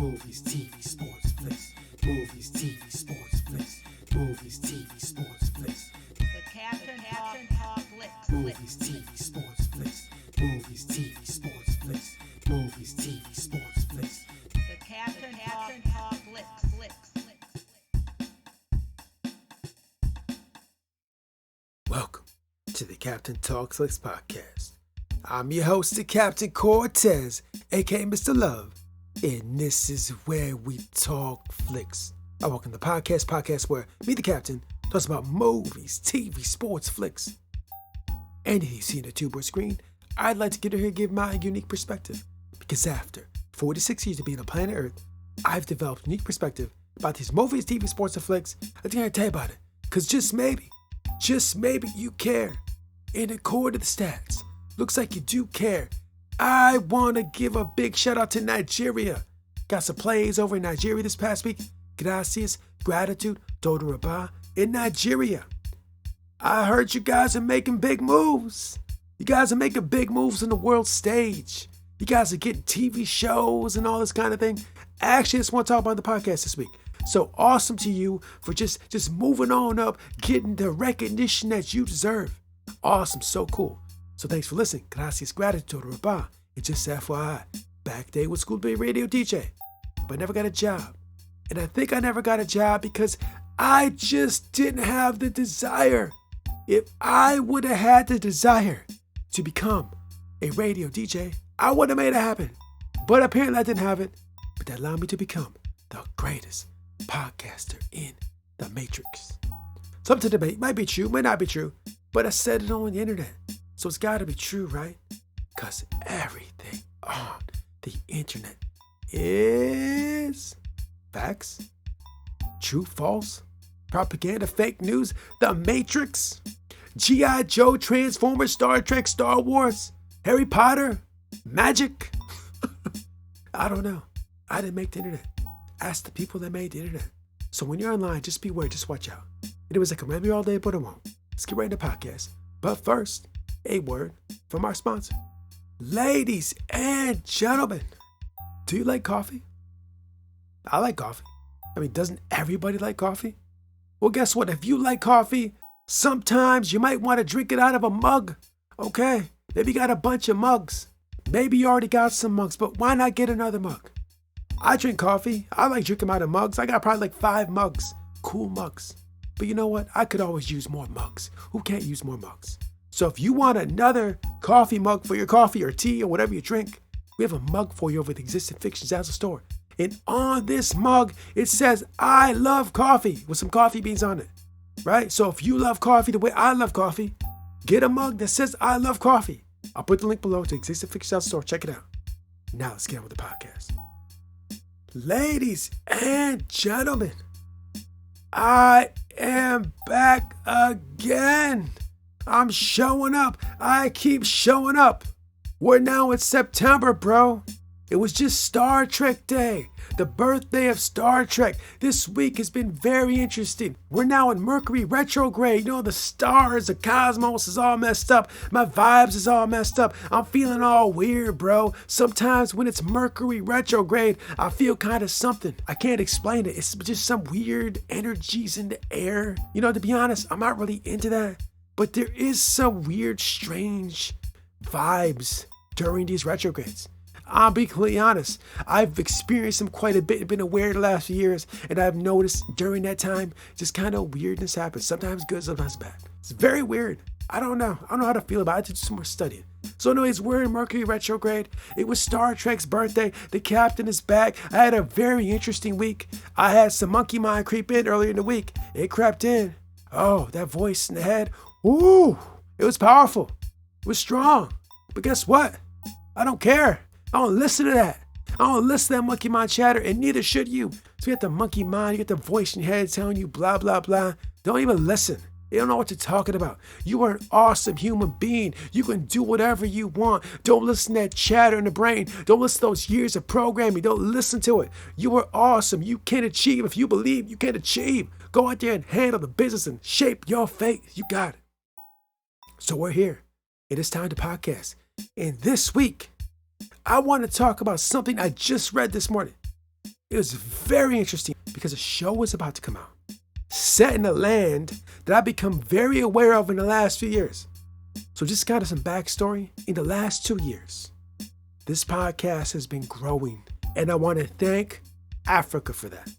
Movies, TV, sports, flicks. Movies, TV, sports, flicks. Movies, TV, sports, flicks. The Captain Talk Flicks. Movies, TV, sports, flicks. Movies, TV, sports, flicks. Movies, TV, sports, flicks. The Captain Talk Flicks. Welcome to the Captain Talk Flicks podcast. I'm your host, the Captain Cortez, aka Mr. Love, and this is where we talk flicks. I welcome the podcast where me, the Captain, talks about movies, TV, sports, flicks. Anything you see on the tube screen, I'd like to get here and give my unique perspective. Because after 46 years of being on planet Earth, I've developed a unique perspective about these movies, TV, sports, and flicks. I think I can tell you about it. Because just maybe you care. And according to the stats, looks like you do care. I want to give a big shout out to Nigeria. Got some plays over in Nigeria this past week. Gracias, gratitude, todo rabah in Nigeria. I heard you guys are making big moves. You guys are making big moves on the world stage. You guys are getting TV shows and all this kind of thing. Actually, I just want to talk about the podcast this week. So awesome to you for just moving on up, getting the recognition that you deserve. Awesome, so cool. So thanks for listening. Gracias, gratitude, rabah. And just FYI, back day was school to be a radio DJ, but I never got a job. And I think I never got a job because I just didn't have the desire. If I would have had the desire to become a radio DJ, I would have made it happen. But apparently I didn't have it. But that allowed me to become the greatest podcaster in the Matrix. Something to debate. Might be true, might not be true. But I said it on the internet. So it's got to be true, right? Because everything on the internet is facts, true, false, propaganda, fake news, the Matrix, G.I. Joe, Transformers, Star Trek, Star Wars, Harry Potter, magic. I don't know. I didn't make the internet. Ask the people that made the internet. So when you're online, just beware, just watch out. It was like a remember all day, but it won't. Let's get right into the podcast. But first, a word from our sponsor. Ladies and gentlemen, do you like coffee? I like coffee. I mean, doesn't everybody like coffee? Well, guess what? If you like coffee, sometimes you might want to drink it out of a mug. Okay, maybe you got a bunch of mugs. Maybe you already got some mugs, but why not get another mug? I drink coffee. I like drinking out of mugs. I got probably like 5 mugs. Cool mugs. But you know what? I could always use more mugs. Who can't use more mugs? So if you want another coffee mug for your coffee or tea or whatever you drink, we have a mug for you over at the Existing Fictions Asset Store. And on this mug, it says, I love coffee, with some coffee beans on it, right? So if you love coffee the way I love coffee, get a mug that says, I love coffee. I'll put the link below to Existing Fictions Asset Store. Check it out. Now let's get on with the podcast. Ladies and gentlemen, I am back again. I'm showing up. I keep showing up. We're now in September, bro. It was just Star Trek Day, the birthday of Star Trek. This week has been very interesting. We're now in Mercury retrograde. You know, the stars, the cosmos is all messed up. My vibes is all messed up. I'm feeling all weird, bro. Sometimes when it's Mercury retrograde, I feel kind of something. I can't explain it. It's just some weird energies in the air. You know, to be honest, I'm not really into that. But there is some weird, strange vibes during these retrogrades. I'll be completely honest. I've experienced them quite a bit, been aware the last few years, and I've noticed during that time, just kind of weirdness happens. Sometimes good, sometimes bad. It's very weird. I don't know how to feel about it. I have to do some more studying. So anyways, we're in Mercury retrograde. It was Star Trek's birthday. The captain is back. I had a very interesting week. I had some monkey mind creep in earlier in the week. It crept in. Oh, that voice in the head. Ooh, it was powerful. It was strong. But guess what? I don't care. I don't listen to that. I don't listen to that monkey mind chatter, and neither should you. So you got the monkey mind, you got the voice in your head telling you blah, blah, blah. Don't even listen. You don't know what you're talking about. You are an awesome human being. You can do whatever you want. Don't listen to that chatter in the brain. Don't listen to those years of programming. Don't listen to it. You are awesome. You can achieve. If you believe, you can achieve. Go out there and handle the business and shape your fate. You got it. So we're here. It is time to podcast. And this week, I want to talk about something I just read this morning. It was very interesting because a show was about to come out, set in a land that I've become very aware of in the last few years. So just kind of some backstory. In the last 2 years, this podcast has been growing, and I want to thank Africa for that.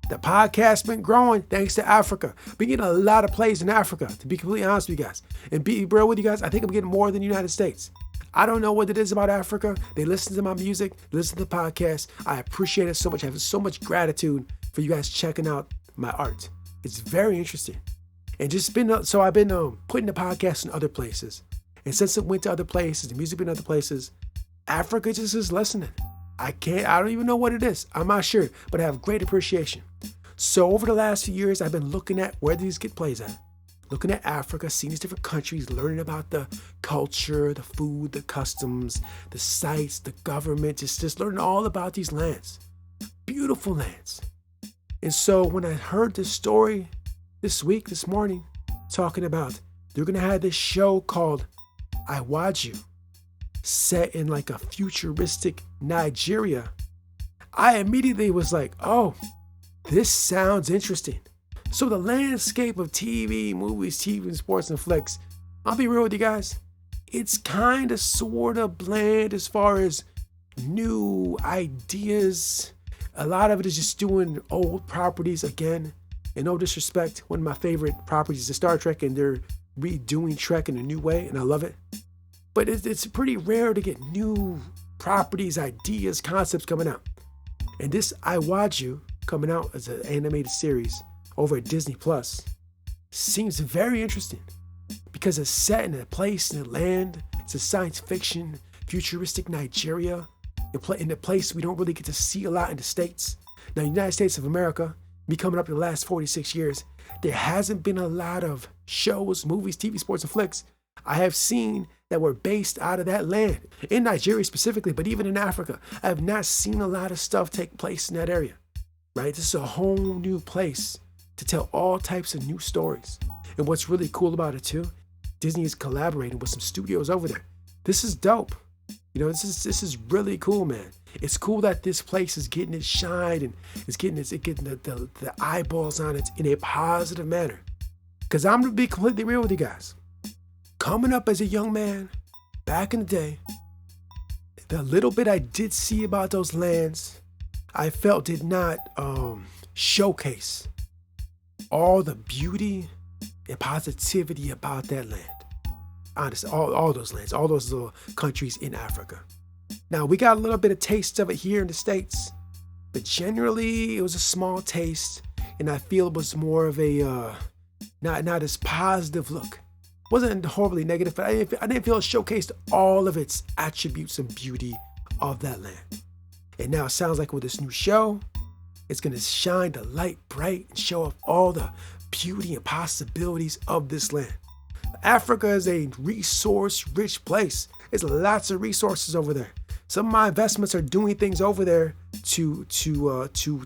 The podcast's been growing thanks to Africa. Been getting a lot of plays in Africa, to be completely honest with you guys. And be real with you guys, I think I'm getting more than the United States. I don't know what it is about Africa. They listen to my music, they listen to the podcast. I appreciate it so much. I have so much gratitude for you guys checking out my art. It's very interesting. And just been, so I've been putting the podcast in other places. And since it went to other places, the music been in other places, Africa just is listening. I don't even know what it is. I'm not sure, but I have great appreciation. So over the last few years, I've been looking at where these get plays at. Looking at Africa, seeing these different countries, learning about the culture, the food, the customs, the sites, the government, just learning all about these lands. Beautiful lands. And so when I heard this story this morning, talking about they're going to have this show called Iwaju, set in like a futuristic Nigeria, I immediately was like, oh, this sounds interesting. So the landscape of TV, movies, TV, sports, and flicks, I'll be real with you guys, it's kind of sort of bland as far as new ideas. A lot of it is just doing old properties again. And no disrespect, one of my favorite properties is Star Trek, and they're redoing Trek in a new way, and I love it. But it's pretty rare to get new properties, ideas, concepts coming out. And this Iwaju coming out as an animated series over at Disney Plus seems very interesting because it's set in a place, in a land. It's a science fiction, futuristic Nigeria, in a place we don't really get to see a lot in the States. Now, the United States of America, me coming up in the last 46 years, there hasn't been a lot of shows, movies, TV, sports, and flicks I have seen that were based out of that land, in Nigeria specifically, but even in Africa. I have not seen a lot of stuff take place in that area, right? This is a whole new place to tell all types of new stories. And what's really cool about it too, Disney is collaborating with some studios over there. This is dope. You know, this is really cool, man. It's cool that this place is getting its shine and it's getting the eyeballs on it in a positive manner. Because I'm going to be completely real with you guys. Coming up as a young man, back in the day, the little bit I did see about those lands, I felt did not showcase all the beauty and positivity about that land. Honestly, all those lands, all those little countries in Africa. Now, we got a little bit of taste of it here in the States, but generally it was a small taste, and I feel it was more of a not as positive look. Wasn't horribly negative, but I didn't feel it showcased all of its attributes and beauty of that land. And now it sounds like with this new show, it's going to shine the light bright and show off all the beauty and possibilities of this land. Africa is a resource-rich place. There's lots of resources over there. Some of my investments are doing things over there to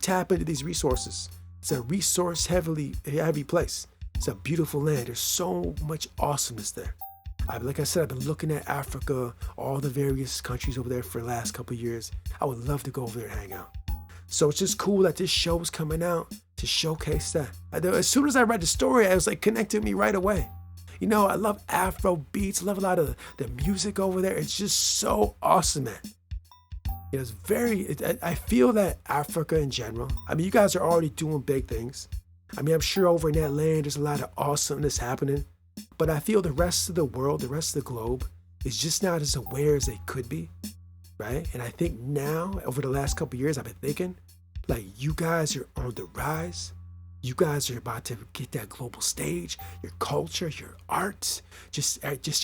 tap into these resources. It's a resource-heavy place. It's a beautiful land. There's so much awesomeness there. Like I said, I've been looking at Africa, all the various countries over there for the last couple of years. I would love to go over there and hang out. So it's just cool that this show is coming out to showcase that. As soon as I read the story, I was like, connected with me right away. You know, I love Afro beats. I love a lot of the music over there. It's just so awesome, man. I feel that Africa in general, I mean, you guys are already doing big things. I mean, I'm sure over in that land, there's a lot of awesomeness happening. But I feel the rest of the world, the rest of the globe, is just not as aware as they could be, right? And I think now, over the last couple of years, I've been thinking, like, you guys are on the rise. You guys are about to get that global stage, your culture, your arts, just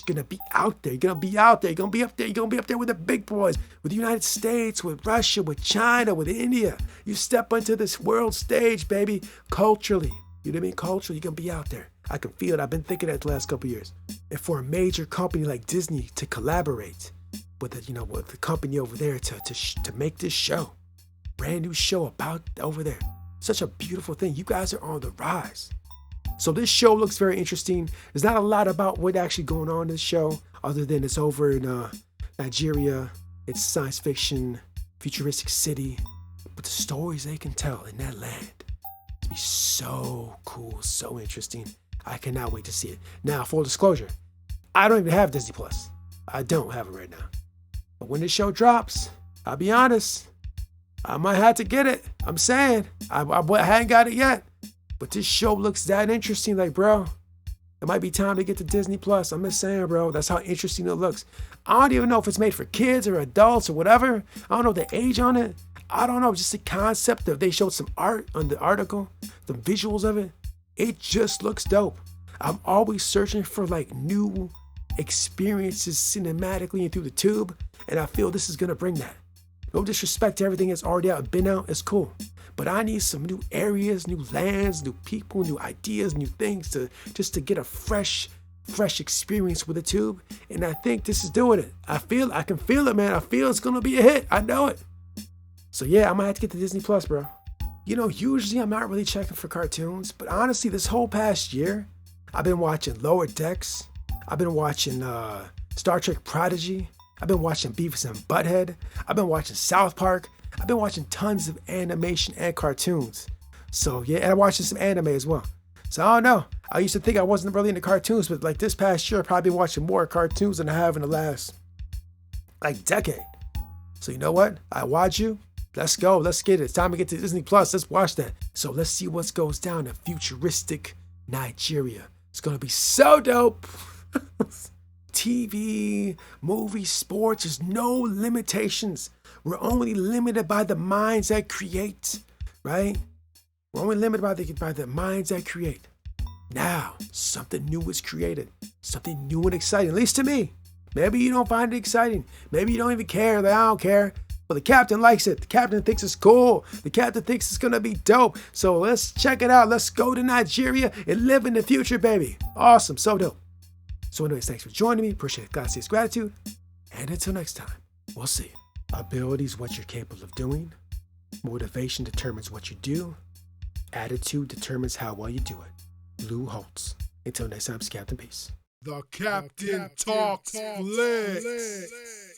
gonna be out there. You're gonna be out there. You're gonna be up there. You're gonna be up there with the big boys, with the United States, with Russia, with China, with India. You step onto this world stage, baby, culturally. You know what I mean? Culturally, you're gonna be out there. I can feel it. I've been thinking that the last couple of years. And for a major company like Disney to collaborate with the company over there to make this show, brand new show about over there. Such a beautiful thing. You guys are on the rise. So this show looks very interesting. There's not a lot about what's actually going on in this show, other than it's over in Nigeria. It's science fiction, futuristic city. But the stories they can tell in that land to be so cool, so interesting. I cannot wait to see it. Now, full disclosure, I don't even have Disney Plus. I don't have it right now. But when this show drops, I'll be honest, I might have to get it. I'm saying, I hadn't got it yet. But this show looks that interesting, like, bro, it might be time to get to Disney Plus. I'm just saying, bro, that's how interesting it looks. I don't even know if it's made for kids or adults or whatever. I don't know the age on it. I don't know, just the concept of, they showed some art on the article, the visuals of it. It just looks dope. I'm always searching for like new experiences cinematically and through the tube, and I feel this is gonna bring that. No disrespect to everything that's already out and been out, it's cool. But I need some new areas, new lands, new people, new ideas, new things to get a fresh experience with the tube. And I think this is doing it. I can feel it, man. I feel it's gonna be a hit. I know it. So yeah, I might have to get to Disney Plus, bro. You know, usually I'm not really checking for cartoons, but honestly, this whole past year, I've been watching Lower Decks. I've been watching Star Trek Prodigy. I've been watching Beavis and Butthead. I've been watching South Park. I've been watching tons of animation and cartoons. So yeah, and I'm watching some anime as well. So I don't know. I used to think I wasn't really into cartoons, but like this past year, I've probably been watching more cartoons than I have in the last like decade. So you know what? Iwaju, let's go. Let's get it. It's time to get to Disney Plus. Let's watch that. So let's see what goes down in futuristic Nigeria. It's gonna be so dope. TV, movie, sports, there's no limitations. We're only limited by the minds that create, right? We're only limited by the minds that create. Now, something new is created. Something new and exciting, at least to me. Maybe you don't find it exciting. Maybe you don't even care. Like, I don't care. But the captain likes it. The captain thinks it's cool. The captain thinks it's going to be dope. So let's check it out. Let's go to Nigeria and live in the future, baby. Awesome. So dope. So anyways, thanks for joining me. Appreciate it. God says gratitude. And until next time, we'll see you. Ability is what you're capable of doing. Motivation determines what you do. Attitude determines how well you do it. Lou Holtz. Until next time, it's Captain Peace. The Captain Talks Flicks.